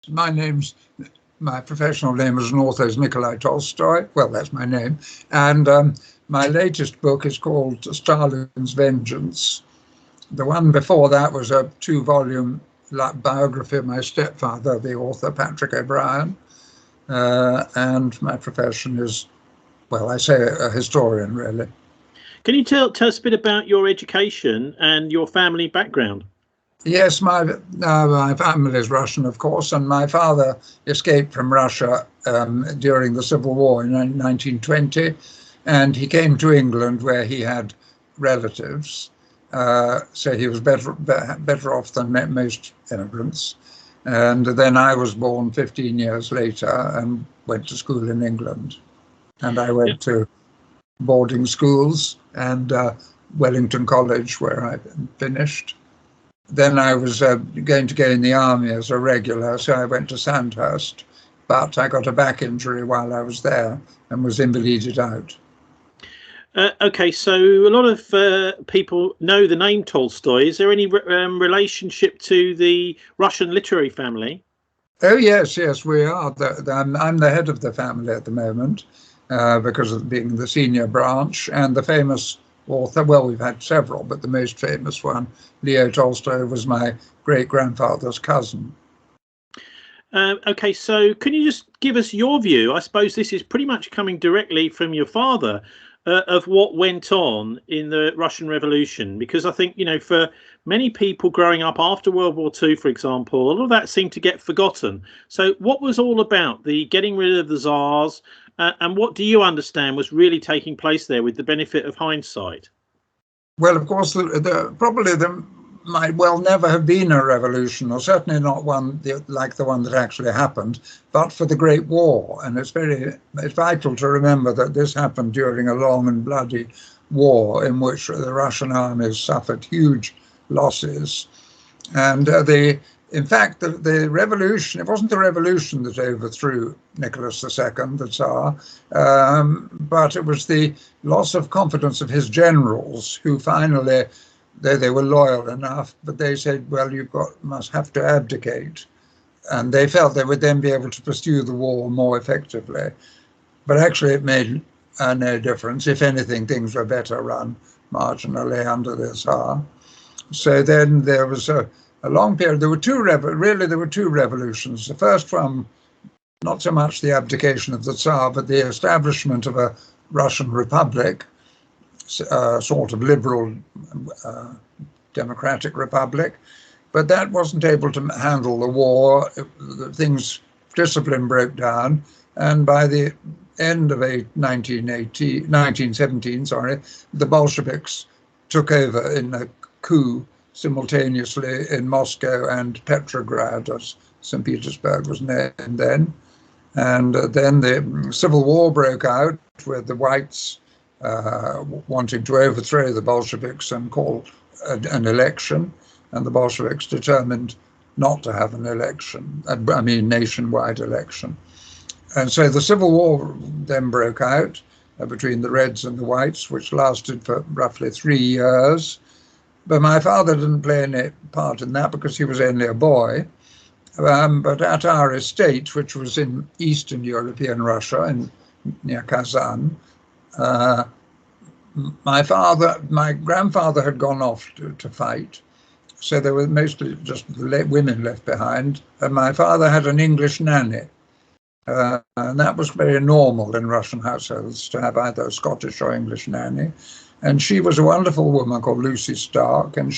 My professional name as an author is Nikolai Tolstoy. Well, that's my name. And my latest book is called Stalin's Vengeance. The one before that was a 2-volume biography of my stepfather, the author Patrick O'Brien. And my profession is, well, I say a historian, really. Can you tell us a bit about your education and your family background? Yes, my family is Russian, of course, and my father escaped from Russia during the Civil War in 1920, and he came to England where he had relatives, so he was better off than most immigrants. And then I was born 15 years later and went to school in England, and I went to boarding schools and Wellington College, where I finished. Then I was going to go in the army as a regular, so I went to Sandhurst, but I got a back injury while I was there and was invalided out. Okay, so a lot of people know the name Tolstoy. Is there any relationship to the Russian literary family? Oh, yes, we are. I'm the head of the family at the moment because of being the senior branch, and the famous author, well, we've had several, but the most famous one, Leo Tolstoy, was my great-grandfather's cousin. Okay, so can you just give us your view? I suppose this is pretty much coming directly from your father of what went on in the Russian Revolution, because I think, for many people growing up after World War II, for example, a lot of that seemed to get forgotten. So what was all about the getting rid of the Czars? And what do you understand was really taking place there with the benefit of hindsight? Well, of course, probably there might well never have been a revolution, or certainly not one like the one that actually happened, but for the Great War. And it's vital to remember that this happened during a long and bloody war in which the Russian armies suffered huge losses. And in fact, the revolution, it wasn't the revolution that overthrew Nicholas II, the Tsar, but it was the loss of confidence of his generals, who finally, though they were loyal enough, but they said, well, must have to abdicate. And they felt they would then be able to pursue the war more effectively. But actually it made no difference. If anything, things were better run marginally under the Tsar. So then there was a long period. There were two revolutions. The first one, not so much the abdication of the Tsar, but the establishment of a Russian republic, sort of liberal democratic republic. But that wasn't able to handle the war. Discipline broke down, and by the end of 1917, the Bolsheviks took over in a coup simultaneously in Moscow and Petrograd, as St. Petersburg was named then. And then the Civil War broke out with the whites wanting to overthrow the Bolsheviks and call an election. And the Bolsheviks determined not to have an election, nationwide election. And so the Civil War then broke out between the Reds and the Whites, which lasted for roughly 3 years. But my father didn't play any part in that because he was only a boy. But at our estate, which was in Eastern European Russia, near Kazan, my grandfather had gone off to fight. So there were mostly just women left behind. And my father had an English nanny. And that was very normal in Russian households to have either a Scottish or English nanny. And she was a wonderful woman called Lucy Stark. And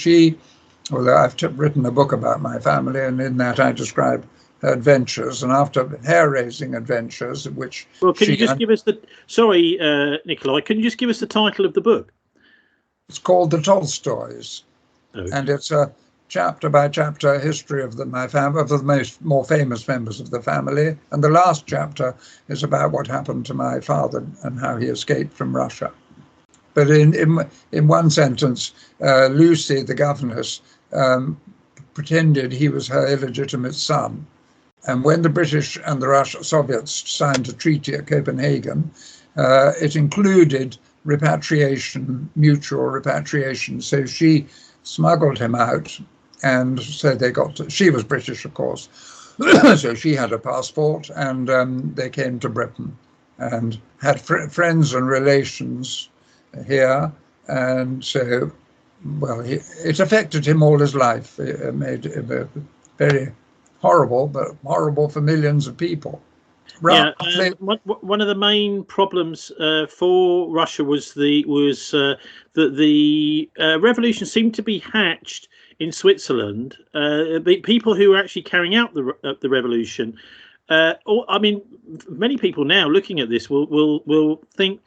although I've written a book about my family, and in that I describe her adventures. And after hair-raising adventures, which... Well, can you just give us Sorry, Nikolai, can you just give us the title of the book? It's called The Tolstoys. Okay. And it's a chapter-by-chapter history of the more famous members of the family. And the last chapter is about what happened to my father and how he escaped from Russia. But in one sentence, Lucy, the governess, pretended he was her illegitimate son. And when the British and the Soviets signed a treaty at Copenhagen, it included mutual repatriation. So she smuggled him out, and so she was British, of course, So she had a passport, and they came to Britain and had friends and relations here. And so, well, it affected him all his life. It made it very horrible, but horrible for millions of people. Yeah, one of the main problems for Russia was that the revolution seemed to be hatched in Switzerland. The people who were actually carrying out the revolution, I mean, many people now looking at this will think,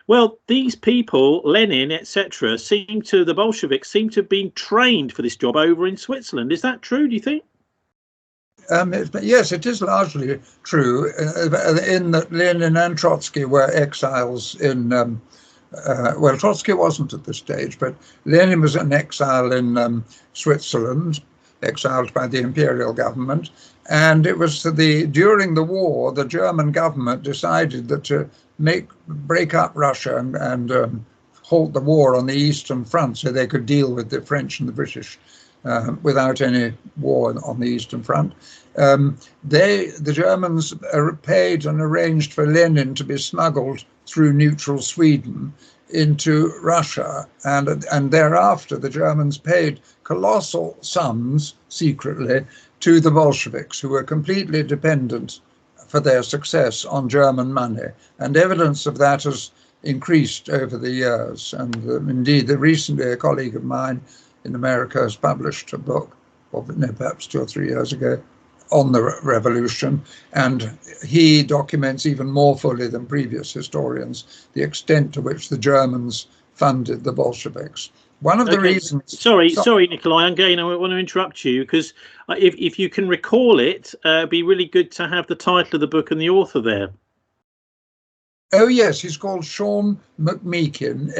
well, these people, Lenin, etc., the Bolsheviks seem to have been trained for this job over in Switzerland. Is that true, do you think? Yes, it is largely true in that Lenin and Trotsky were exiles in, well, Trotsky wasn't at this stage, but Lenin was an exile in Switzerland, exiled by the imperial government. And it was during the war, the German government decided that to break up Russia and halt the war on the Eastern Front so they could deal with the French and the British without any war on the Eastern Front. The Germans paid and arranged for Lenin to be smuggled through neutral Sweden into Russia, and thereafter the Germans paid colossal sums secretly to the Bolsheviks, who were completely dependent for their success on German money, and evidence of that has increased over the years. And indeed, recently a colleague of mine in America has published a book, perhaps 2 or 3 years ago, on the revolution, and he documents even more fully than previous historians the extent to which the Germans funded the Bolsheviks. One of the reasons... Sorry, Nikolai, again, I want to interrupt you, because if you can recall it, it'd be really good to have the title of the book and the author there. Oh, yes, he's called Sean McMeekin,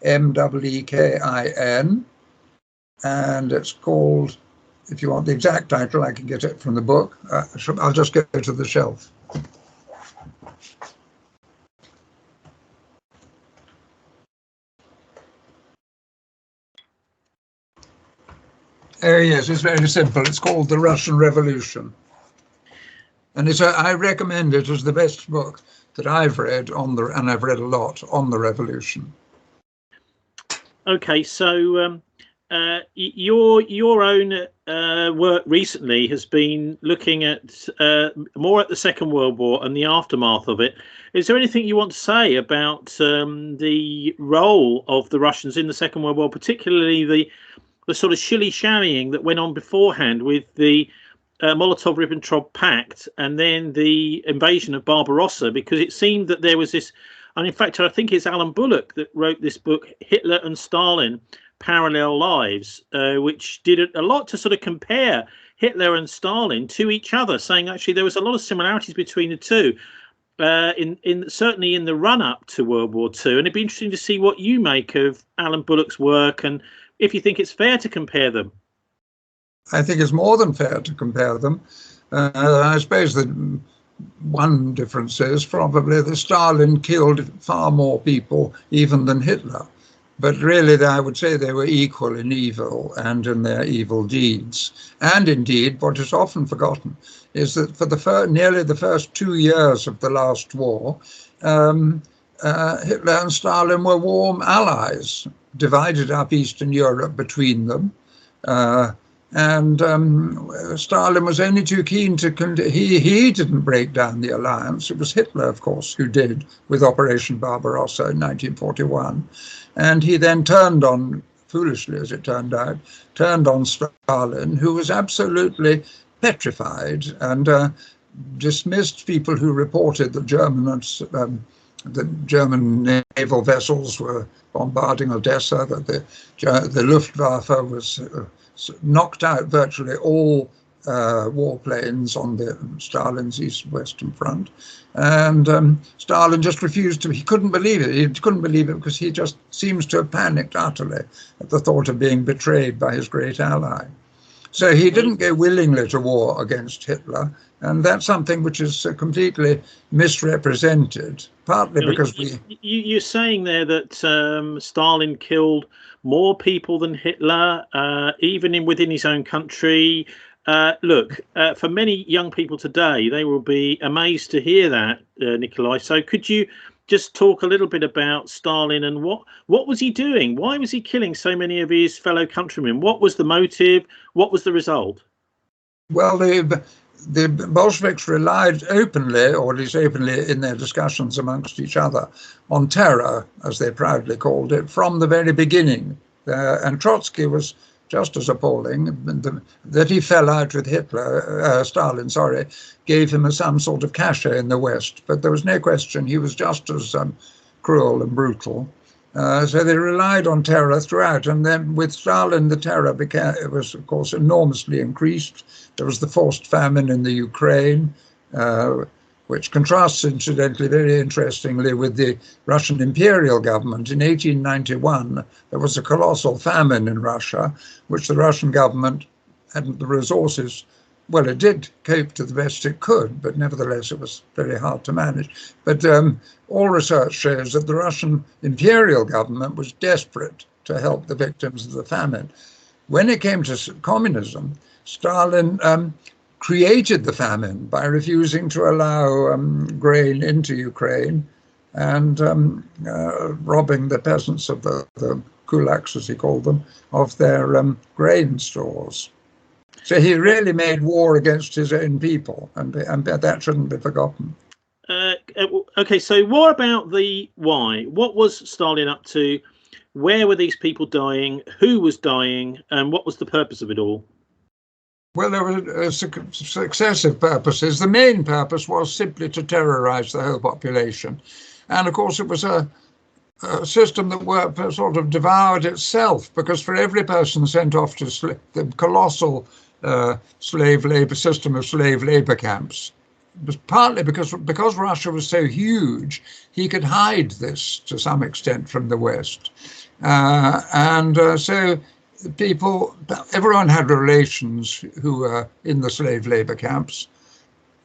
McMeekin, and it's called, if you want the exact title, I can get it from the book. I'll just go to the shelf. Oh, yes, it's very simple. It's called The Russian Revolution. And I recommend it as the best book that I've read and I've read a lot on the revolution. Okay, so your own work recently has been looking at more at the Second World War and the aftermath of it. Is there anything you want to say about the role of the Russians in the Second World War, particularly the sort of shilly-shallying that went on beforehand with the Molotov-Ribbentrop Pact and then the invasion of Barbarossa? Because it seemed that there was this, and in fact, I think it's Alan Bullock that wrote this book, Hitler and Stalin, Parallel Lives, which did a lot to sort of compare Hitler and Stalin to each other, saying actually there was a lot of similarities between the two, certainly in the run-up to World War II. And it'd be interesting to see what you make of Alan Bullock's work and if you think it's fair to compare them. I think it's more than fair to compare them. I suppose the one difference is probably that Stalin killed far more people even than Hitler. But really, I would say they were equal in evil and in their evil deeds. And indeed, what is often forgotten is that for nearly the first 2 years of the last war, Hitler and Stalin were warm allies, divided up Eastern Europe between them. And Stalin was only too keen to... He didn't break down the alliance. It was Hitler, of course, who did with Operation Barbarossa in 1941. And he then turned on, foolishly as it turned out, turned on Stalin, who was absolutely petrified and dismissed people who reported that the German naval vessels were bombarding Odessa, that the Luftwaffe was knocked out virtually all warplanes on Stalin's east-western front. And Stalin just refused to, he couldn't believe it. He couldn't believe it because he just seems to have panicked utterly at the thought of being betrayed by his great ally. So he didn't go willingly to war against Hitler, and that's something which is completely misrepresented, partly because You're saying there that Stalin killed more people than Hitler, even within his own country. Look, for many young people today, they will be amazed to hear that, Nikolai. So could you just talk a little bit about Stalin and what was he doing? Why was he killing so many of his fellow countrymen? What was the motive? What was the result? Well, the Bolsheviks relied openly, or at least openly in their discussions amongst each other, on terror, as they proudly called it, from the very beginning. And Trotsky was just as appalling. That he fell out with Stalin, gave him some sort of cachet in the West. But there was no question he was just as cruel and brutal. So they relied on terror throughout. And then with Stalin, the terror was, of course, enormously increased. There was the forced famine in the Ukraine, which contrasts, incidentally, very interestingly, with the Russian imperial government. In 1891, there was a colossal famine in Russia, which the Russian government hadn't the resources. Well, it did cope to the best it could, but nevertheless, it was very hard to manage. But all research shows that the Russian imperial government was desperate to help the victims of the famine. When it came to communism, Stalin created the famine by refusing to allow grain into Ukraine and robbing the peasants of the kulaks, as he called them, of their grain stores. So he really made war against his own people, and that shouldn't be forgotten. Okay, so what about the why? What was Stalin up to? Where were these people dying? Who was dying? And what was the purpose of it all? Well, there were successive purposes. The main purpose was simply to terrorize the whole population. And of course, it was a system that sort of devoured itself, because for every person sent off to the colossal slave labor system of slave labor camps, it was partly because Russia was so huge, he could hide this to some extent from the West. So everyone had relations who were in the slave labor camps.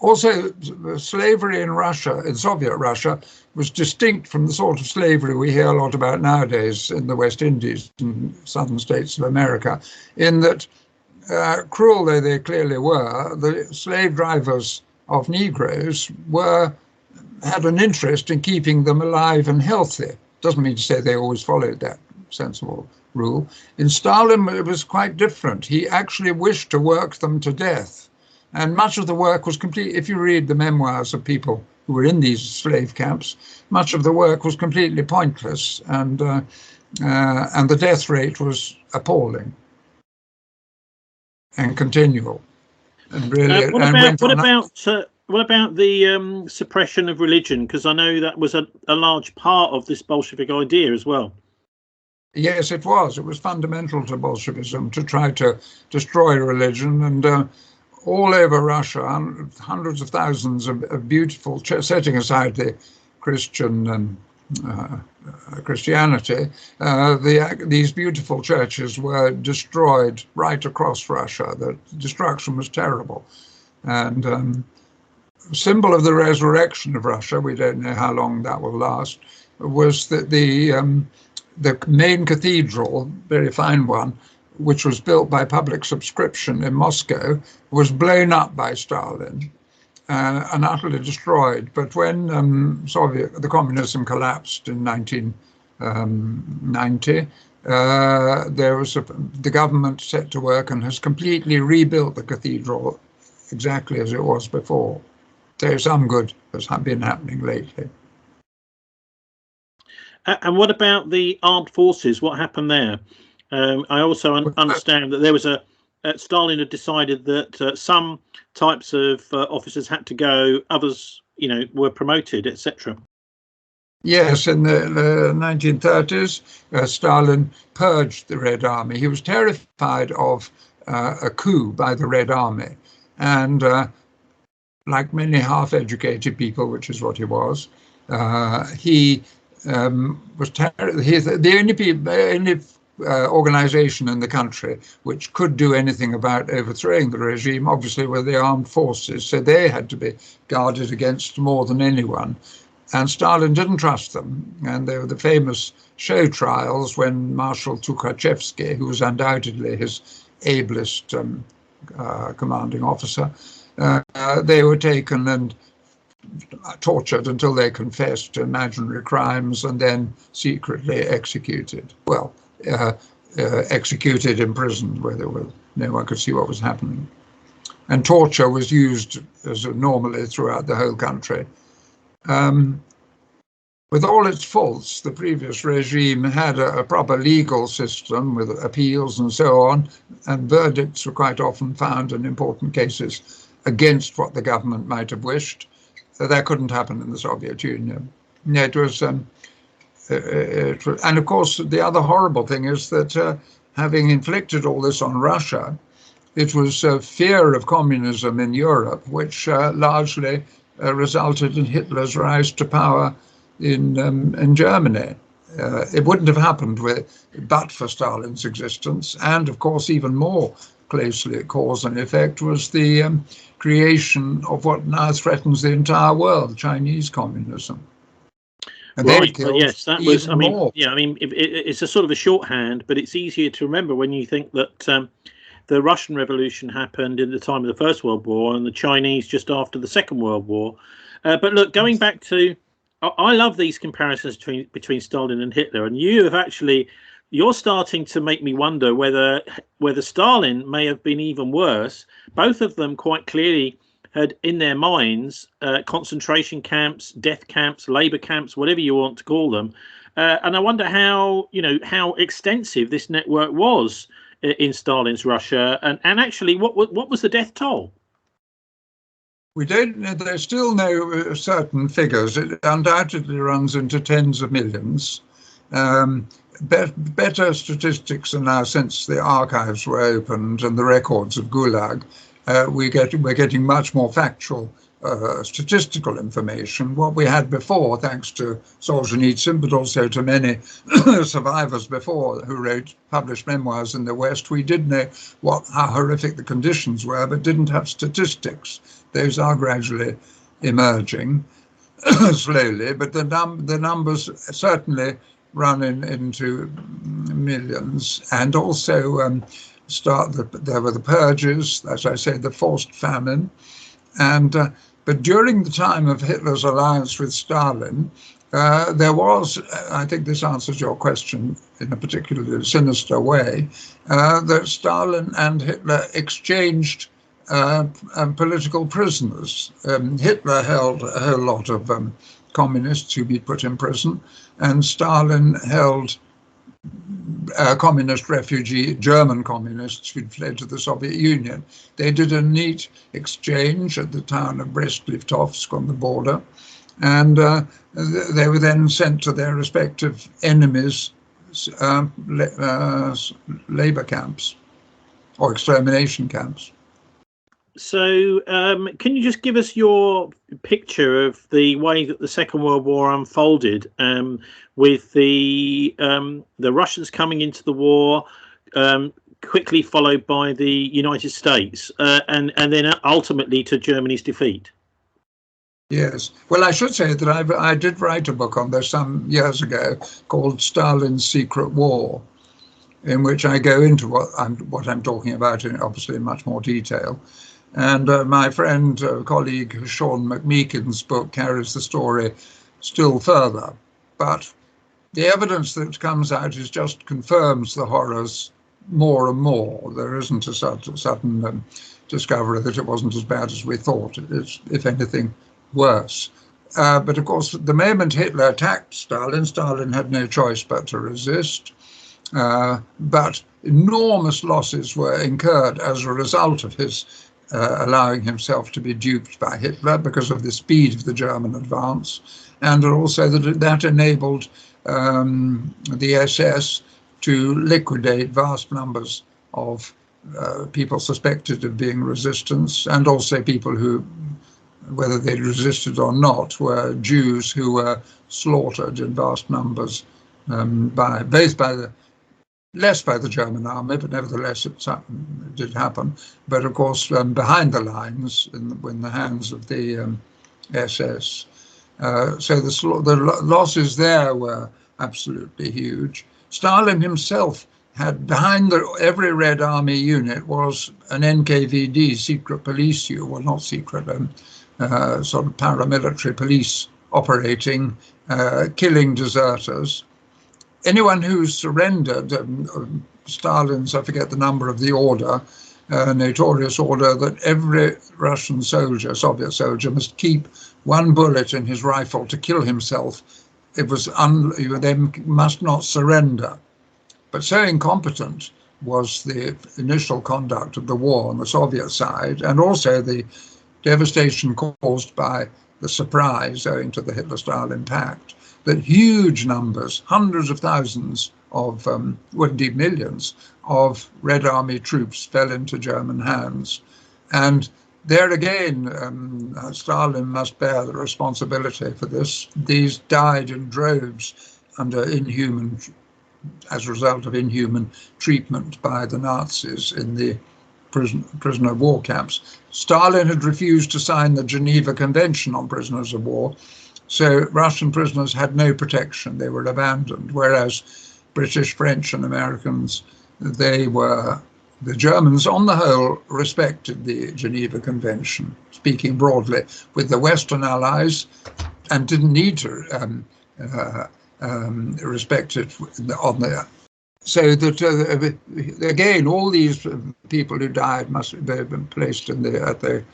Also, slavery in Russia, in Soviet Russia, was distinct from the sort of slavery we hear a lot about nowadays in the West Indies and southern states of America, in that, cruel though they clearly were, the slave drivers of Negroes had an interest in keeping them alive and healthy. Doesn't mean to say they always followed that sensible rule. In Stalin, it was quite different. He actually wished to work them to death. And much of the work was complete. If you read the memoirs of people who were in these slave camps, much of the work was completely pointless, and the death rate was appalling and continual. And really, what about the suppression of religion? Because I know that was a large part of this Bolshevik idea as well. Yes, it was. It was fundamental to Bolshevism to try to destroy religion, and all over Russia, hundreds of thousands of beautiful, setting aside the Christian and Christianity, these beautiful churches were destroyed right across Russia. The destruction was terrible. And symbol of the resurrection of Russia, we don't know how long that will last, was that the main cathedral, very fine one, which was built by public subscription in Moscow, was blown up by Stalin and utterly destroyed. But when the communism collapsed in 1990, the government set to work and has completely rebuilt the cathedral exactly as it was before. So some good has been happening lately. And what about the armed forces? What happened there? I also understand that there was Stalin had decided that some types of officers had to go, others, were promoted, etc. Yes, in the 1930s, Stalin purged the Red Army. He was terrified of a coup by the Red Army. And like many half-educated people, which is what he was, he was the only organization in the country which could do anything about overthrowing the regime, obviously, were the armed forces. So they had to be guarded against more than anyone. And Stalin didn't trust them. And there were the famous show trials when Marshal Tukhachevsky, who was undoubtedly his ablest commanding officer. They were taken and tortured until they confessed imaginary crimes and then secretly executed. Well, executed in prison where no one could see what was happening. And torture was used as normally throughout the whole country. With all its faults, the previous regime had a proper legal system with appeals and so on, and verdicts were quite often found in important cases against what the government might have wished. That couldn't happen in the Soviet Union. It was, and of course, the other horrible thing is that having inflicted all this on Russia, it was fear of communism in Europe, which largely resulted in Hitler's rise to power in Germany. It wouldn't have happened but for Stalin's existence, and of course, even more closely cause and effect was the creation of what now threatens the entire world, Chinese communism. And right. Well, yes, that was. I mean, more. yeah. I mean, it's a sort of a shorthand, but it's easier to remember when you think that the Russian Revolution happened in the time of the First World War, and the Chinese just after the Second World War. But look, going back to, I love these comparisons between Stalin and Hitler, and you're starting to make me wonder whether Stalin may have been even worse. Both of them quite clearly had in their minds concentration camps, death camps, labor camps, whatever you want to call them. And I wonder how extensive this network was in Stalin's Russia, and actually what was the death toll? We don't know. There's still no certain figures. It undoubtedly runs into tens of millions. Better statistics are now, since the archives were opened and the records of Gulag, we're getting much more factual statistical information. What we had before, thanks to Solzhenitsyn, but also to many survivors before who published memoirs in the West, we did know how horrific the conditions were, but didn't have statistics. Those are gradually emerging slowly, but the numbers certainly run into millions. And also there were the purges, as I say, the forced famine, but during the time of Hitler's alliance with Stalin, there was, I think this answers your question in a particularly sinister way, that Stalin and Hitler exchanged political prisoners. Hitler held a whole lot of communists who'd be put in prison, and Stalin held communist refugee, German communists who'd fled to the Soviet Union. They did a neat exchange at the town of Brest-Litovsk on the border, and they were then sent to their respective enemies' labor camps or extermination camps. So can you just give us your picture of the way that the Second World War unfolded, with the Russians coming into the war, quickly followed by the United States, and then ultimately to Germany's defeat? Yes. Well, I should say that I did write a book on this some years ago called Stalin's Secret War, in which I go into what I'm talking about in obviously in much more detail. And my friend, colleague Sean McMeekin's book carries the story still further. But the evidence that comes out just confirms the horrors more and more. There isn't a sudden discovery that it wasn't as bad as we thought. It's, if anything, worse. But of course, the moment Hitler attacked Stalin, Stalin had no choice but to resist. But enormous losses were incurred as a result of his allowing himself to be duped by Hitler because of the speed of the German advance, and also that enabled the SS to liquidate vast numbers of people suspected of being resistance, and also people who, whether they resisted or not, were Jews who were slaughtered in vast numbers less by the German army, but nevertheless it did happen. But of course, behind the lines, in the hands of the SS. So the losses there were absolutely huge. Stalin himself had behind every Red Army unit was an NKVD, secret police unit, well, not secret, sort of paramilitary police operating, killing deserters. Anyone who surrendered, Stalin's, I forget the number of the order, notorious order that every Russian soldier, Soviet soldier, must keep one bullet in his rifle to kill himself. It was they must not surrender. But so incompetent was the initial conduct of the war on the Soviet side, and also the devastation caused by the surprise owing to the Hitler-Stalin pact, that huge numbers, hundreds of thousands of, well, indeed millions, of Red Army troops fell into German hands. And there again, Stalin must bear the responsibility for this. These died in droves as a result of inhuman treatment by the Nazis in the prisoner of war camps. Stalin had refused to sign the Geneva Convention on prisoners of war, so Russian prisoners had no protection. They were abandoned, whereas British, French, and Americans, the Germans, on the whole, respected the Geneva Convention, speaking broadly, with the Western allies, and didn't need to respect it on the. So that again, all these people who died must have been placed at the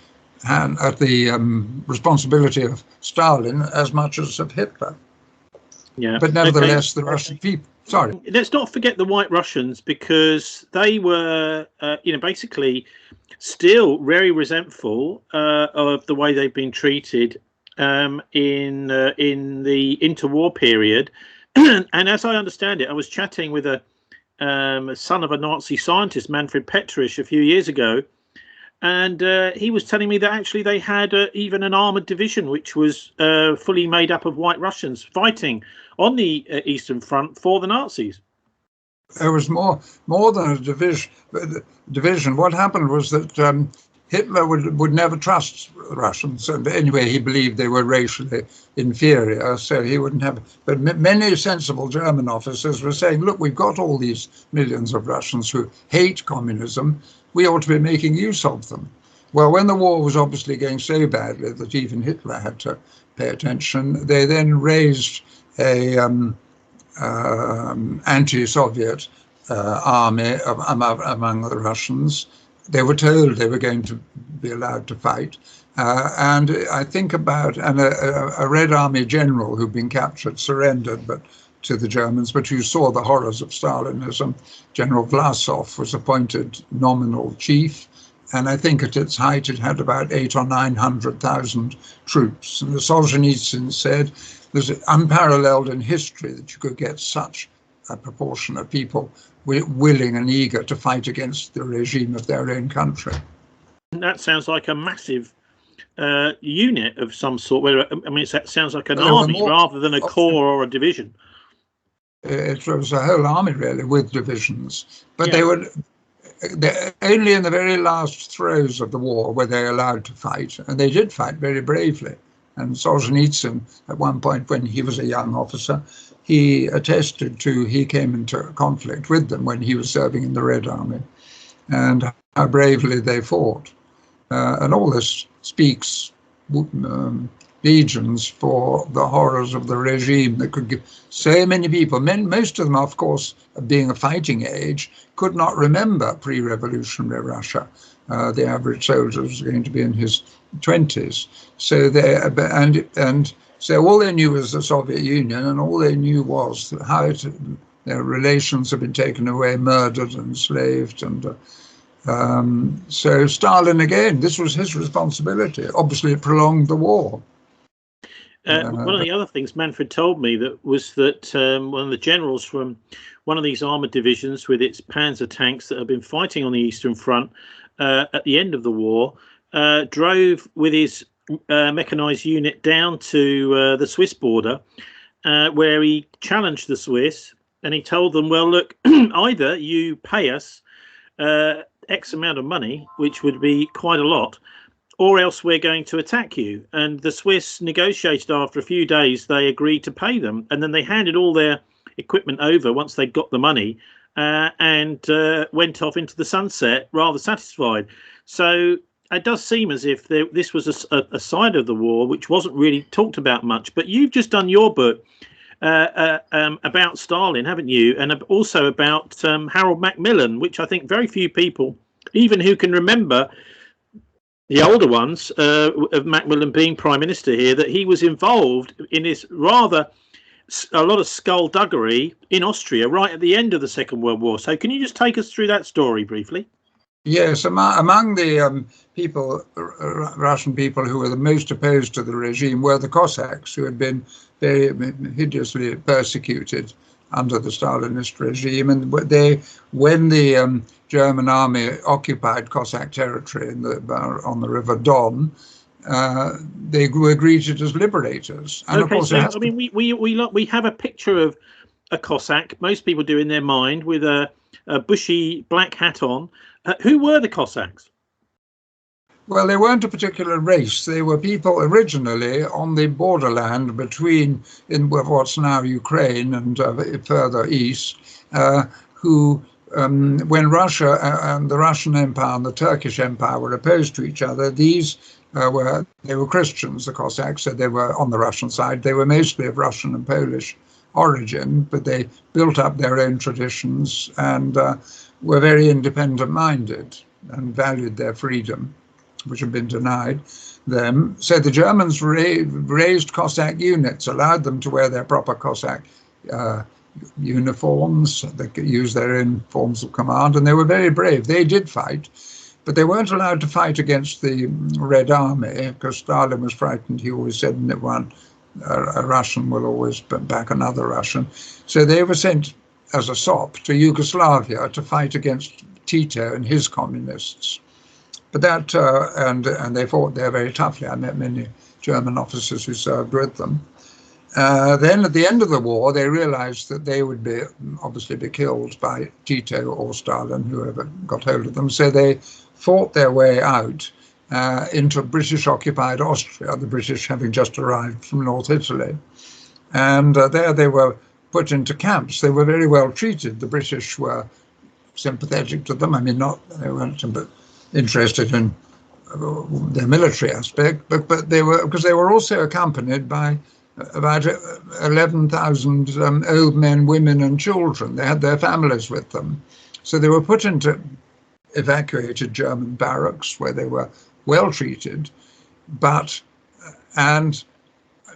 responsibility of Stalin as much as of Hitler. Yeah, but nevertheless, the Russian people. Sorry. Let's not forget the White Russians, because they were, basically still very resentful of the way they've been treated in the interwar period. And as I understand it, I was chatting with a son of a Nazi scientist, Manfred Petrich, a few years ago, and he was telling me that actually they had even an armoured division which was fully made up of White Russians fighting on the Eastern Front for the Nazis. There was more than a division. What happened was that Hitler would never trust the Russians, and anyway, he believed they were racially inferior, so he wouldn't have. But many sensible German officers were saying, look, we've got all these millions of Russians who hate communism. We ought to be making use of them. Well, when the war was obviously going so badly that even Hitler had to pay attention, they then raised a anti-Soviet army among the Russians. They were told they were going to be allowed to fight. And I think about a Red Army general who'd been captured, surrendered to the Germans, but who saw the horrors of Stalinism. General Vlasov was appointed nominal chief. And I think at its height, it had about 800,000 or 900,000 troops. And the Solzhenitsyn said, there's unparalleled in history that you could get such a proportion of people willing and eager to fight against the regime of their own country. That sounds like a massive unit of some sort. That sounds like an army rather than a corps or a division. It was a whole army, really, with divisions. But they were only in the very last throes of the war were they allowed to fight, and they did fight very bravely. And Solzhenitsyn, at one point when he was a young officer, he attested to, he came into conflict with them when he was serving in the Red Army, and how bravely they fought. And all this speaks legions for the horrors of the regime that could give so many people, most of them, of course, being a fighting age, could not remember pre-revolutionary Russia. The average soldier was going to be in his 20s. So so all they knew was the Soviet Union, and all they knew was how their relations had been taken away, murdered, enslaved, and so Stalin, again, this was his responsibility. Obviously, it prolonged the war. One of the other things Manfred told me was that one of the generals from one of these armoured divisions with its panzer tanks that have been fighting on the Eastern Front at the end of the war drove with his mechanised unit down to the Swiss border, where he challenged the Swiss, and he told them, well, look, either you pay us X amount of money, which would be quite a lot, or else we're going to attack you. And the Swiss negotiated. After a few days, they agreed to pay them, and then they handed all their equipment over once they got the money, and went off into the sunset rather satisfied. So it does seem as if this was a side of the war which wasn't really talked about much. But you've just done your book about Stalin, haven't you? And also about Harold Macmillan, which I think very few people, even who can remember the older ones, of Macmillan being Prime Minister here, that he was involved in this a lot of skullduggery in Austria right at the end of the Second World War. So can you just take us through that story briefly? Yes, among the Russian people who were the most opposed to the regime were the Cossacks, who had been very hideously persecuted under the Stalinist regime. And when the German army occupied Cossack territory on the River Don, they were greeted as liberators. And okay, of course, we have a picture of a Cossack. Most people do in their mind, with a bushy black hat on. Who were the Cossacks? Well, they weren't a particular race. They were people originally on the borderland between in what's now Ukraine and further east, who, when Russia and the Russian Empire and the Turkish Empire were opposed to each other, they were Christians, the Cossacks, so they were on the Russian side. They were mostly of Russian and Polish origin, but they built up their own traditions and were very independent-minded and valued their freedom, which had been denied them. So the Germans raised Cossack units, allowed them to wear their proper Cossack uniforms. They could use their own forms of command, and they were very brave. They did fight, but they weren't allowed to fight against the Red Army, because Stalin was frightened. He always said that a Russian will always back another Russian. So they were sent as a sop to Yugoslavia to fight against Tito and his communists. But that, and they fought there very toughly. I met many German officers who served with them. Then at the end of the war, they realized that they would obviously be killed by Tito or Stalin, whoever got hold of them. So they fought their way out into British-occupied Austria, the British having just arrived from North Italy. And there they were put into camps. They were very well treated. The British were sympathetic to them. I mean, they weren't interested in their military aspect, but they were, because they were also accompanied by about 11,000 old men, women, and children. They had their families with them. So they were put into evacuated German barracks where they were well treated, and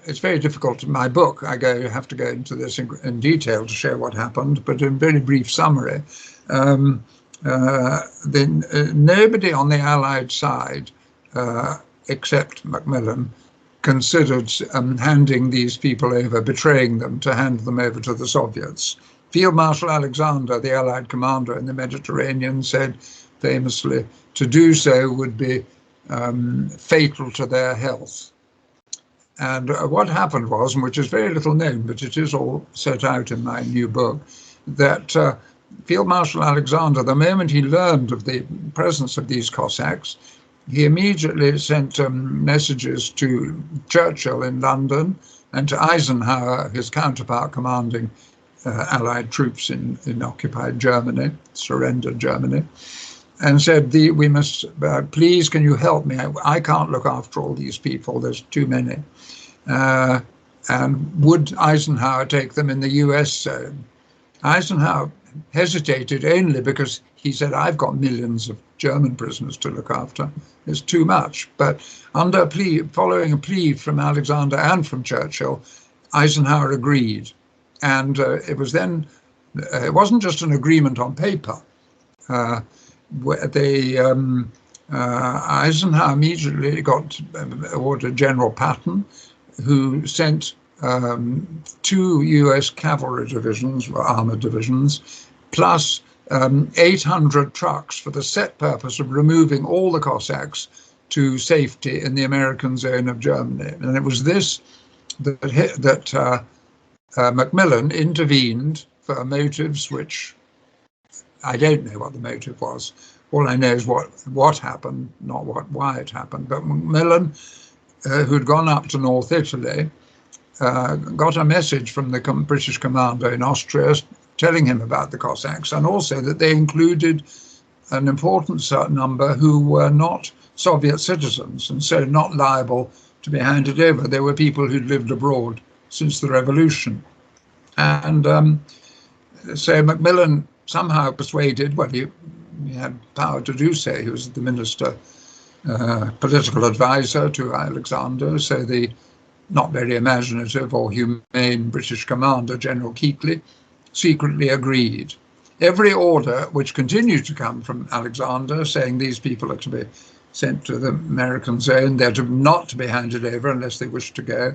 it's very difficult in my book. I have to go into this in detail to show what happened, but in very brief summary, nobody on the Allied side, except Macmillan, considered handing these people over, betraying them, to hand them over to the Soviets. Field Marshal Alexander, the Allied commander in the Mediterranean, said famously, to do so would be fatal to their health. And what happened was, and which is very little known, but it is all set out in my new book, that Field Marshal Alexander, the moment he learned of the presence of these Cossacks, he immediately sent messages to Churchill in London and to Eisenhower, his counterpart commanding Allied troops in occupied Germany, surrendered Germany, and said, we must, please, can you help me? I can't look after all these people. There's too many. And would Eisenhower take them in the US zone? Eisenhower hesitated only because he said, I've got millions of German prisoners to look after. It's too much. But following a plea from Alexander and from Churchill, Eisenhower agreed. And it wasn't just an agreement on paper. Eisenhower immediately ordered General Patton, who sent 2 US cavalry divisions, or armored divisions, plus 800 trucks for the set purpose of removing all the Cossacks to safety in the American zone of Germany. And it was this that Macmillan intervened for motives which I don't know what the motive was. All I know is what happened, not why it happened. But Macmillan, who'd gone up to North Italy, got a message from the British commander in Austria telling him about the Cossacks, and also that they included an important number who were not Soviet citizens and so not liable to be handed over. They were people who'd lived abroad since the revolution. And so Macmillan somehow persuaded, well, he had power to do so. He was the minister, political advisor to Alexander, so the not very imaginative or humane British commander, General Keighley, secretly agreed. Every order which continued to come from Alexander saying these people are to be sent to the American zone, they're not to be handed over unless they wish to go,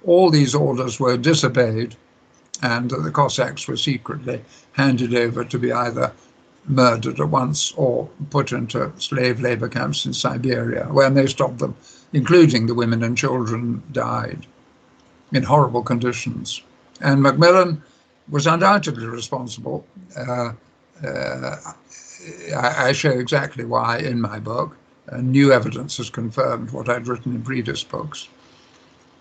all these orders were disobeyed, and the Cossacks were secretly handed over to be either murdered at once or put into slave labor camps in Siberia, where most of them, including the women and children, died in horrible conditions. And Macmillan was undoubtedly responsible. I show exactly why in my book. New evidence has confirmed what I'd written in previous books.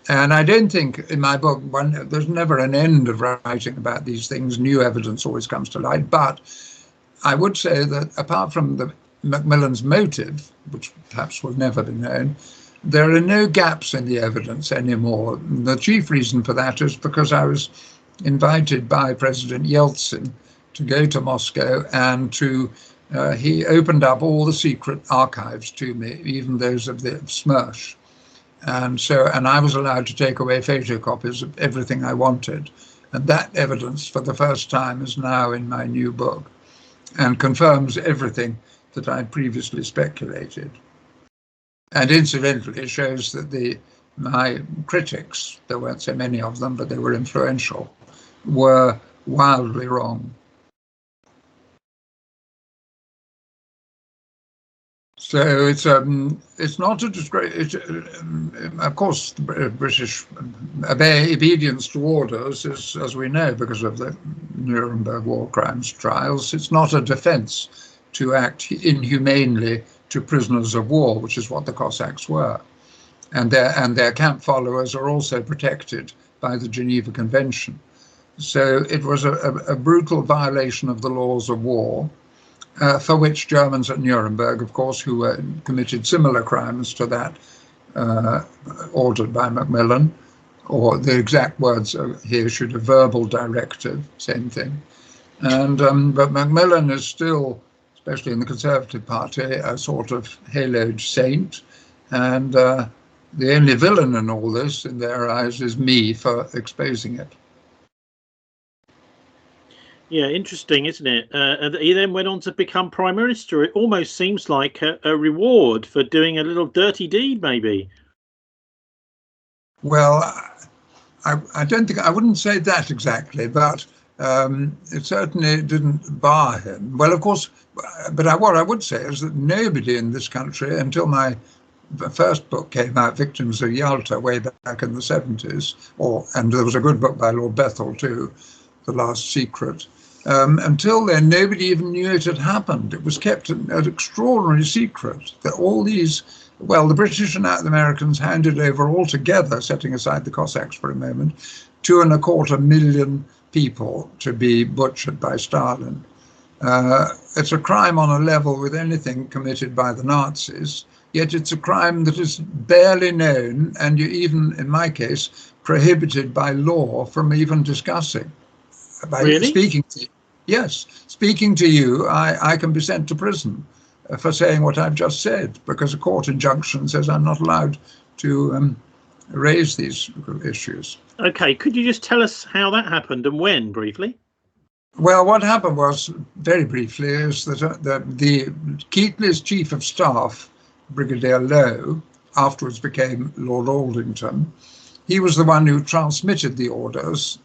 And I don't think in my book, there's never an end of writing about these things. New evidence always comes to light. But I would say that apart from Macmillan's motive, which perhaps will never be known, there are no gaps in the evidence anymore. The chief reason for that is because I was invited by President Yeltsin to go to Moscow and he opened up all the secret archives to me, even those of the SMERSH. And I was allowed to take away photocopies of everything I wanted. And that evidence for the first time is now in my new book and confirms everything that I'd previously speculated. And incidentally, it shows that my critics, there weren't so many of them, but they were influential, were wildly wrong. So it's not a disgrace. Of course, the British obedience to orders is, as we know, because of the Nuremberg war crimes trials. It's not a defence to act inhumanely to prisoners of war, which is what the Cossacks were, and their camp followers are also protected by the Geneva Convention. So it was a brutal violation of the laws of war. For which Germans at Nuremberg, of course, who committed similar crimes to that ordered by Macmillan, or the exact words he issued a verbal directive, same thing. And but Macmillan is still, especially in the Conservative Party, a sort of haloed saint, and the only villain in all this, in their eyes, is me for exposing it. Yeah, interesting, isn't it? He then went on to become Prime Minister. It almost seems like a reward for doing a little dirty deed, maybe. Well, I don't think, I wouldn't say that exactly, but it certainly didn't bar him. Well, of course, but what I would say is that nobody in this country, until my first book came out, Victims of Yalta, way back in the 70s, and there was a good book by Lord Bethell too, The Last Secret. Until then, nobody even knew it had happened. It was kept an extraordinary secret that all these, well, the British and the Americans handed over altogether, setting aside the Cossacks for a moment, 2.25 million people to be butchered by Stalin. It's a crime on a level with anything committed by the Nazis, yet it's a crime that is barely known, and you even, in my case, prohibited by law from even discussing. By really? Speaking to you, I can be sent to prison for saying what I've just said, because a court injunction says I'm not allowed to raise these issues. Okay, could you just tell us how that happened and when, briefly? Well, what happened was, very briefly, is that the Keighley's chief of staff, Brigadier Lowe, afterwards became Lord Aldington, he was the one who transmitted the orders,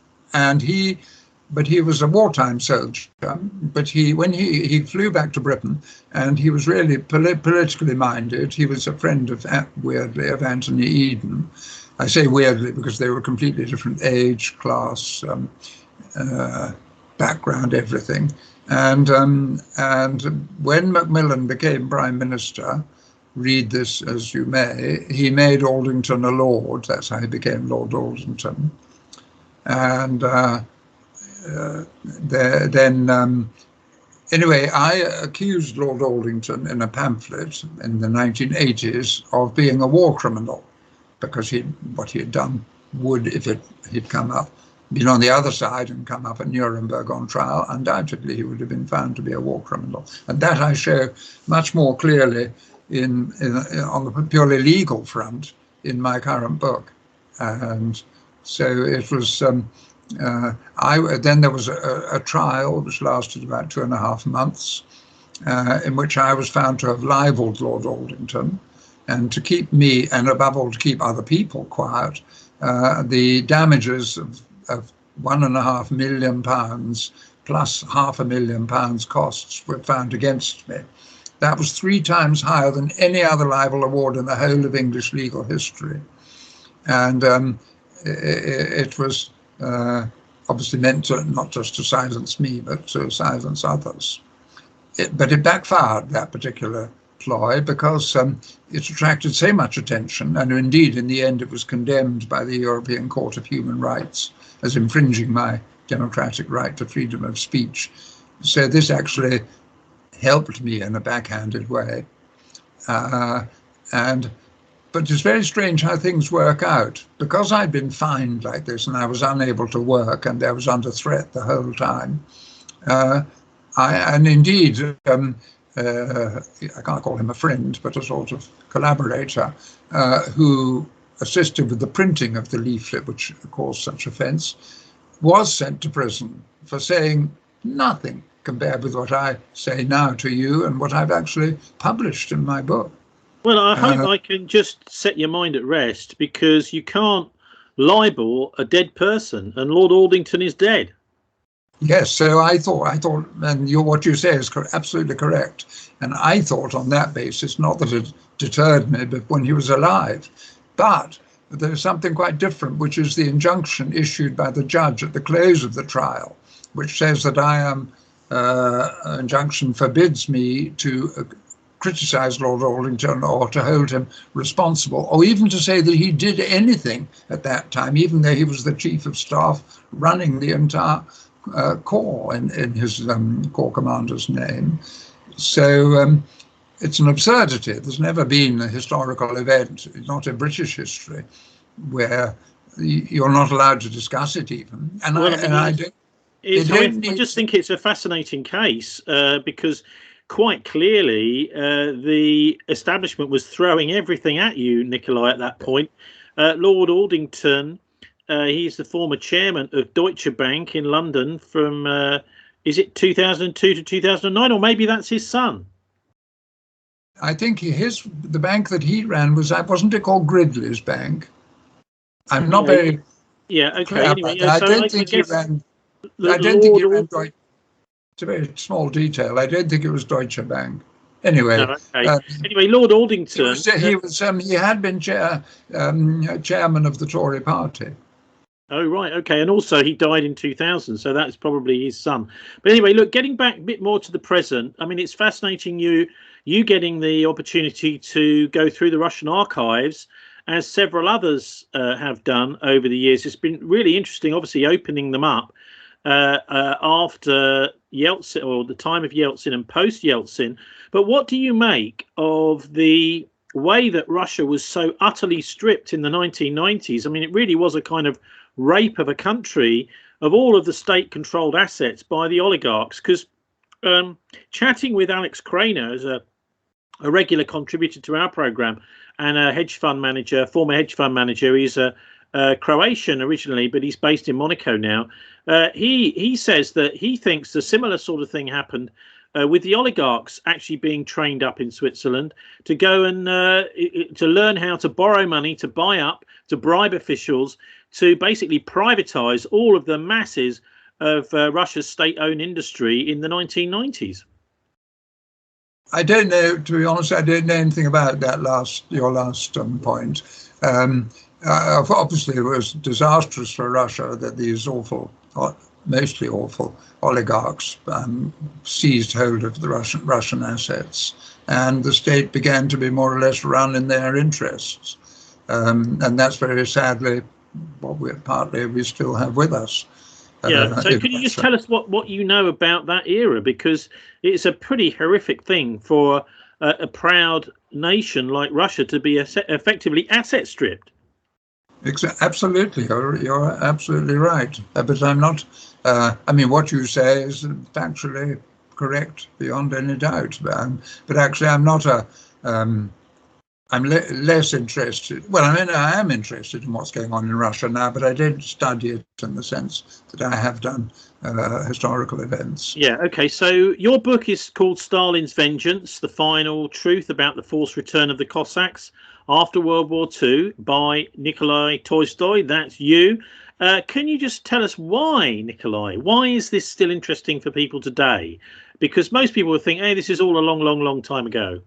but he was a wartime soldier. But when he flew back to Britain, and he was really politically minded. He was a friend of, weirdly, of Anthony Eden. I say weirdly because they were completely different age, class, background, everything. And when Macmillan became Prime Minister, read this as you may, he made Aldington a lord. That's how he became Lord Aldington. And anyway, I accused Lord Aldington in a pamphlet in the 1980s of being a war criminal, because what he had done would, if he'd come up, been on the other side and come up at Nuremberg on trial, undoubtedly he would have been found to be a war criminal. And that I show much more clearly on the purely legal front in my current book. And so it was, then there was a trial which lasted about 2.5 months, in which I was found to have libeled Lord Aldington, and to keep me, and above all to keep other people quiet, the damages of £1.5 million plus £500,000 costs were found against me. That was 3 times higher than any other libel award in the whole of English legal history. And it was obviously meant to, not just to silence me, but to silence others. But it backfired, that particular ploy, because it attracted so much attention, and indeed in the end it was condemned by the European Court of Human Rights as infringing my democratic right to freedom of speech. So this actually helped me in a backhanded way. But it's very strange how things work out. Because I'd been fined like this and I was unable to work and I was under threat the whole time, and indeed, I can't call him a friend, but a sort of collaborator who assisted with the printing of the leaflet, which caused such offence, was sent to prison for saying nothing compared with what I say now to you and what I've actually published in my book. Well, I hope I can just set your mind at rest, because you can't libel a dead person, and Lord Aldington is dead. Yes, so I thought, and what you say is absolutely correct. And I thought on that basis, not that it deterred me, but when he was alive. But there's something quite different, which is the injunction issued by the judge at the close of the trial, which says that injunction forbids me to criticize Lord Aldington or to hold him responsible, or even to say that he did anything at that time, even though he was the chief of staff running the entire corps in his corps commander's name. So it's an absurdity. There's never been a historical event, not in British history, where you're not allowed to discuss it even. And I just think it's a fascinating case because quite clearly the establishment was throwing everything at you, Nikolai, at that point. Lord Aldington, he's the former chairman of Deutsche Bank in London from, is it 2002 to 2009, or maybe that's his son? I think the bank that he ran wasn't it called Gridley's Bank? I'm not very... Yeah, okay. Anyway, I don't think he ran Deutsche. It's a very small detail. I don't think it was Deutsche Bank. Anyway, anyway, Lord Aldington. He had been chairman of the Tory party. Oh, right. Okay. And also he died in 2000. So that's probably his son. But anyway, look, getting back a bit more to the present. I mean, it's fascinating you getting the opportunity to go through the Russian archives, as several others have done over the years. It's been really interesting, obviously, opening them up after Yeltsin, or the time of Yeltsin and post Yeltsin. But what do you make of the way that Russia was so utterly stripped in the 1990s? I mean, it really was a kind of rape of a country of all of the state-controlled assets by the oligarchs. Because chatting with Alex Craner, as a regular contributor to our program, and a former hedge fund manager, he's a Croatian originally, but he's based in Monaco now. He says that he thinks a similar sort of thing happened with the oligarchs actually being trained up in Switzerland to go and to learn how to borrow money, to buy up, to bribe officials, to basically privatize all of the masses of Russia's state-owned industry in the 1990s. I don't know, to be honest, I don't know anything about that your last point. Obviously, it was disastrous for Russia that these mostly awful oligarchs seized hold of the Russian assets, and the state began to be more or less run in their interests. And that's very sadly what we still have with us. Yeah. So can you just tell us what you know about that era? Because it's a pretty horrific thing for a proud nation like Russia to be effectively asset stripped. Absolutely, you're absolutely right. But I'm not. I mean, what you say is factually correct beyond any doubt. But actually, I'm not a. I'm less interested. Well, I mean, I am interested in what's going on in Russia now, but I don't study it in the sense that I have done historical events. Yeah. Okay. So your book is called Stalin's Vengeance: The Final Truth About the Forced Return of the Cossacks After World War II by Nikolai Tolstoy. That's you. Can you just tell us why, Nikolai? Why is this still interesting for people today? Because most people would think, hey, this is all a long, long, long time ago.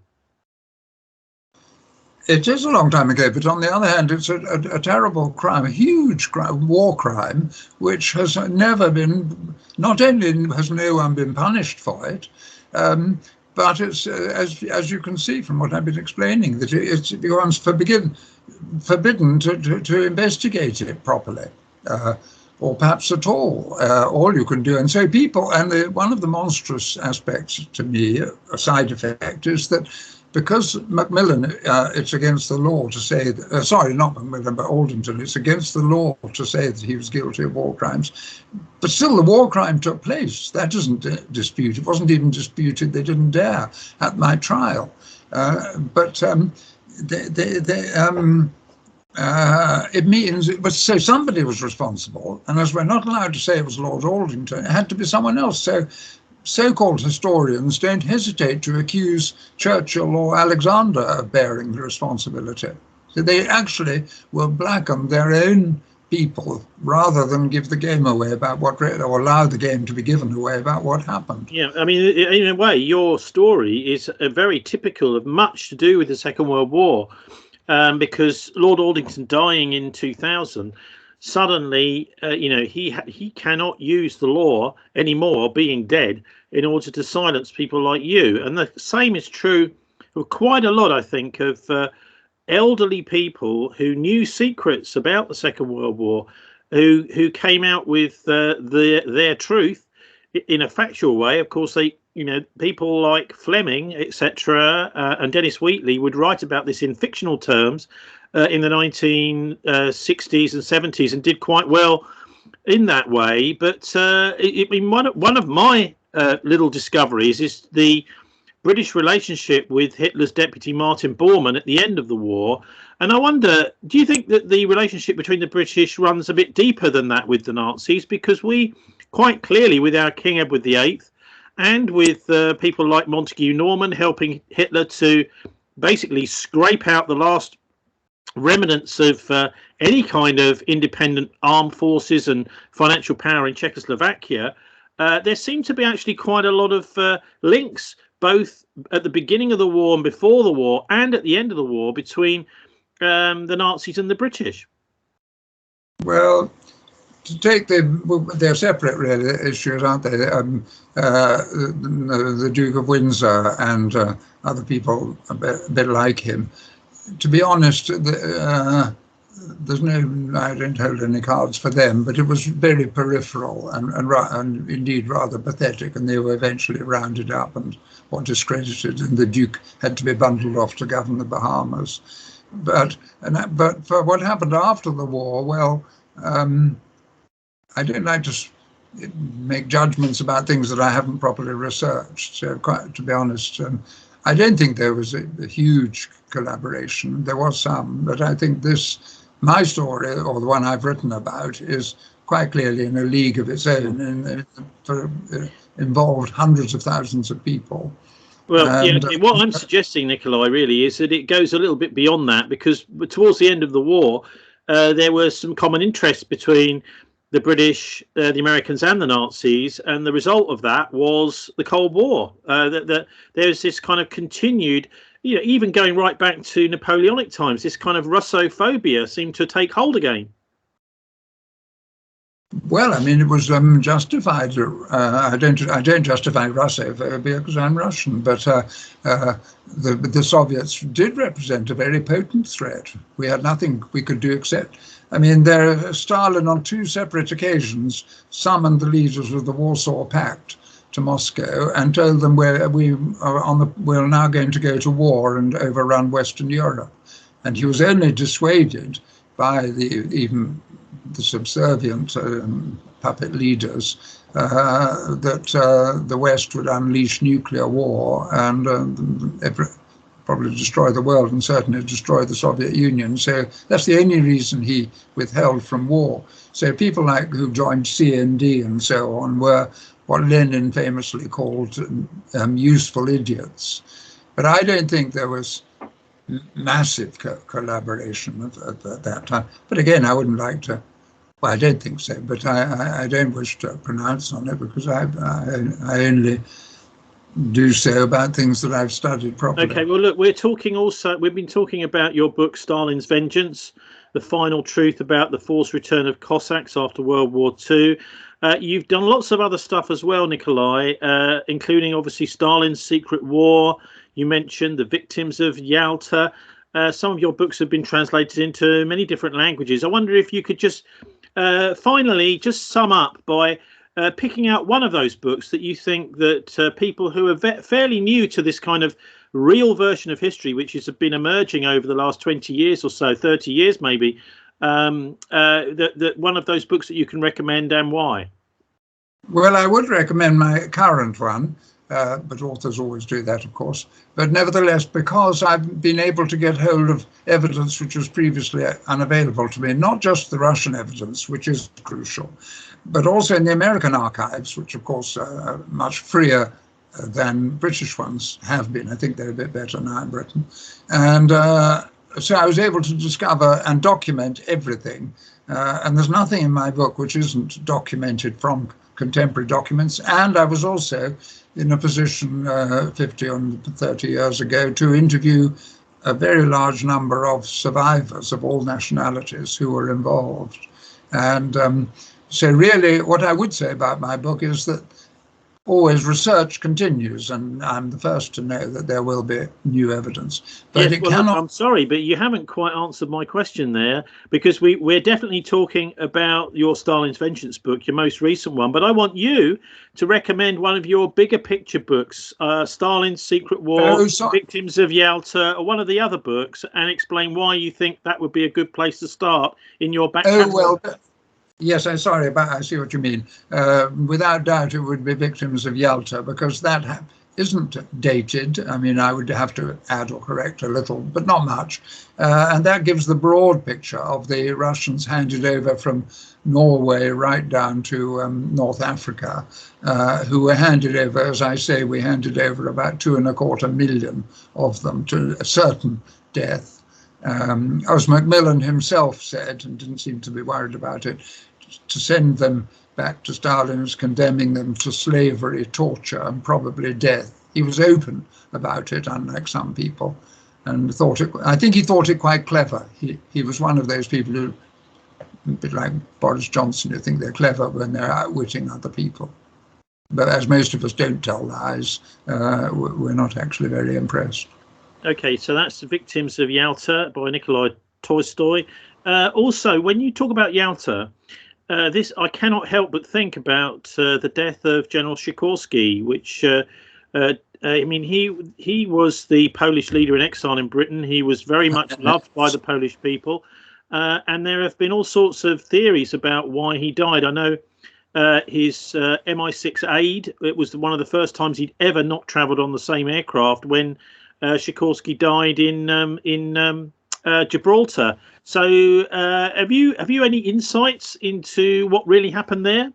It is a long time ago, but on the other hand, it's a terrible crime, a huge crime, war crime, which has never been, not only has no one been punished for it, but it's, as you can see from what I've been explaining, that it's becomes forbidden to investigate it properly, or perhaps at all. All you can do, and so people, and one of the monstrous aspects to me, a side effect, is that because Macmillan, it's against the law to say, sorry, not Macmillan, but Aldenton, it's against the law to say that he was guilty of war crimes. But still, the war crime took place. That isn't disputed. It wasn't even disputed. They didn't dare at my trial. It means, but so somebody was responsible. And as we're not allowed to say it was Lord Aldenton, it had to be someone else. So so-called historians don't hesitate to accuse Churchill or Alexander of bearing the responsibility. So they actually will blacken their own people rather than give the game away about what, or allow the game to be given away about what happened. Yeah, I mean, in a way, your story is very typical of much to do with the Second World War, because Lord Aldenton dying in 2000, suddenly, he cannot use the law anymore, being dead, in order to silence people like you. And the same is true of quite a lot, I think, of elderly people who knew secrets about the Second World War, who came out with their truth in a factual way. Of course, people like Fleming, etc., and Dennis Wheatley would write about this in fictional terms in the 1960s and 70s, and did quite well in that way. But one of my little discoveries is the British relationship with Hitler's deputy Martin Bormann at the end of the war. And I wonder, do you think that the relationship between the British runs a bit deeper than that with the Nazis? Because we quite clearly, with our King Edward VIII and with people like Montague Norman helping Hitler to basically scrape out the last remnants of any kind of independent armed forces and financial power in Czechoslovakia, there seemed to be actually quite a lot of links, both at the beginning of the war and before the war, and at the end of the war, between the Nazis and the British. Well, to take they're separate really issues, aren't they? The Duke of Windsor and other people a bit like him. To be honest, there's I don't hold any cards for them, but it was very peripheral and indeed rather pathetic, and they were eventually rounded up or discredited, and the Duke had to be bundled off to govern the Bahamas. But for what happened after the war, well, I don't like to make judgments about things that I haven't properly researched. So, to be honest, I don't think there was a huge collaboration. There was some, but I think my story, or the one I've written about, is quite clearly in a league of its own, and it involved hundreds of thousands of people. Well, what I'm suggesting, Nikolai, really is that it goes a little bit beyond that, because towards the end of the war, there was some common interests between the British, the Americans, and the Nazis, and the result of that was the Cold War. There's this kind of continued, even going right back to Napoleonic times, this kind of Russophobia seemed to take hold again. Well, I mean, it was justified. I don't justify Russophobia because I'm Russian, but the Soviets did represent a very potent threat. We had nothing we could do except. I mean, Stalin on 2 separate occasions summoned the leaders of the Warsaw Pact to Moscow and told them we're now going to go to war and overrun Western Europe, and he was only dissuaded by even the subservient puppet leaders that the West would unleash nuclear war and probably destroy the world and certainly destroy the Soviet Union. So that's the only reason he withheld from war. So people like who joined CND and so on were what Lenin famously called useful idiots. But I don't think there was massive collaboration at that time. But again, I wouldn't like to. Well, I don't think so, but I don't wish to pronounce on it because I only do so about things that I've studied properly. Okay, well, look, we've been talking about your book, Stalin's Vengeance, the final truth about the forced return of Cossacks after World War II. You've done lots of other stuff as well, Nikolai, including obviously Stalin's Secret War. You mentioned the Victims of Yalta. Some of your books have been translated into many different languages. I wonder if you could just finally just sum up by picking out one of those books that you think that people who are fairly new to this kind of real version of history, which has been emerging over the last 20 years or so, 30 years maybe, that one of those books that you can recommend and why? Well, I would recommend my current one, but authors always do that, of course. But nevertheless, because I've been able to get hold of evidence which was previously unavailable to me, not just the Russian evidence, which is crucial, but also in the American archives, which of course are much freer than British ones have been. I think they're a bit better now in Britain. And so I was able to discover and document everything. And there's nothing in my book which isn't documented from contemporary documents. And I was also in a position 50 or 30 years ago to interview a very large number of survivors of all nationalities who were involved. And so really what I would say about my book is that always research continues, and I'm the first to know that there will be new evidence. But yes, look, I'm sorry, but you haven't quite answered my question there, because we're definitely talking about your Stalin's Vengeance book, your most recent one. But I want you to recommend one of your bigger picture books, Stalin's Secret War, Victims of Yalta, or one of the other books, and explain why you think that would be a good place to start in your back catalogue. Well, yes, I'm sorry, but I see what you mean. Without doubt, it would be Victims of Yalta, because that isn't dated. I mean, I would have to add or correct a little, but not much. And that gives the broad picture of the Russians handed over from Norway right down to North Africa, who were handed over, as I say, we handed over about 2.25 million of them to a certain death. As Macmillan himself said, and didn't seem to be worried about it, to send them back to Stalin was condemning them to slavery, torture, and probably death. He was open about it, unlike some people, and I think he thought it quite clever. He was one of those people who, a bit like Boris Johnson, who think they're clever when they're outwitting other people. But as most of us don't tell lies, we're not actually very impressed. Okay, so that's The Victims of Yalta by Nikolai Tolstoy. Also, when you talk about Yalta, I cannot help but think about the death of General Shikorsky, which, I mean, he was the Polish leader in exile in Britain. He was very much loved by the Polish people. And there have been all sorts of theories about why he died. I know his MI6 aide, it was one of the first times he'd ever not travelled on the same aircraft when Shikorsky died in Gibraltar. So have you any insights into what really happened there?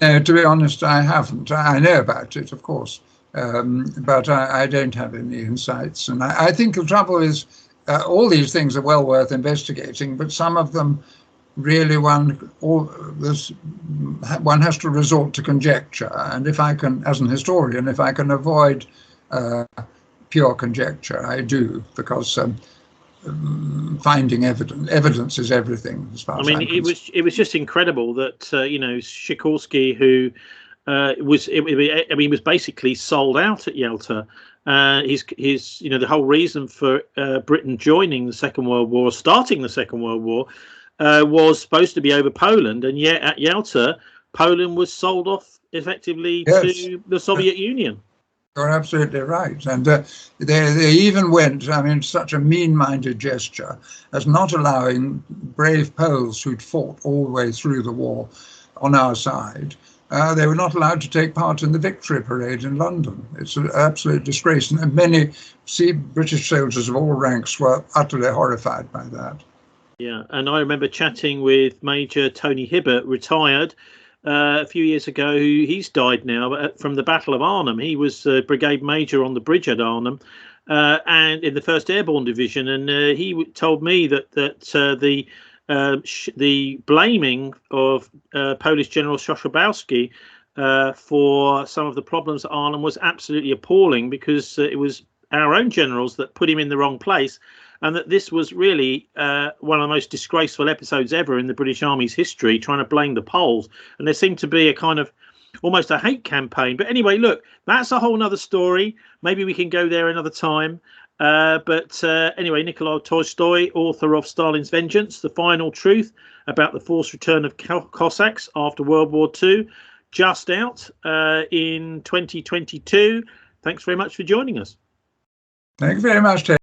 No, to be honest, I haven't. I know about it, of course, but I don't have any insights. And I think the trouble is all these things are well worth investigating, but some of them really one has to resort to conjecture. And if I can, as an historian, if I can avoid pure conjecture, I do, because finding evidence. Evidence is everything, as far as I'm concerned. It was just incredible that Shikorsky, who was basically sold out at Yalta. The whole reason for Britain joining the Second World War, starting the Second World War, was supposed to be over Poland, and yet at Yalta, Poland was sold off effectively to the Soviet Union. You're absolutely right. And they even went, such a mean-minded gesture as not allowing brave Poles who'd fought all the way through the war on our side. They were not allowed to take part in the victory parade in London. It's an absolute disgrace. And many British soldiers of all ranks were utterly horrified by that. Yeah, and I remember chatting with Major Tony Hibbert, retired, a few years ago. He's died now from the Battle of Arnhem. He was brigade major on the bridge at Arnhem, and in the 1st Airborne Division. And he told me that the blaming of Polish General Szoszobowski for some of the problems at Arnhem was absolutely appalling, because it was our own generals that put him in the wrong place. And that this was really one of the most disgraceful episodes ever in the British Army's history, trying to blame the Poles. And there seemed to be a kind of almost a hate campaign. But anyway, look, that's a whole nother story. Maybe we can go there another time. But anyway, Nikolai Tolstoy, author of Stalin's Vengeance, The Final Truth About the Forced Return of Cossacks After World War II, just out in 2022. Thanks very much for joining us. Thank you very much, Ted.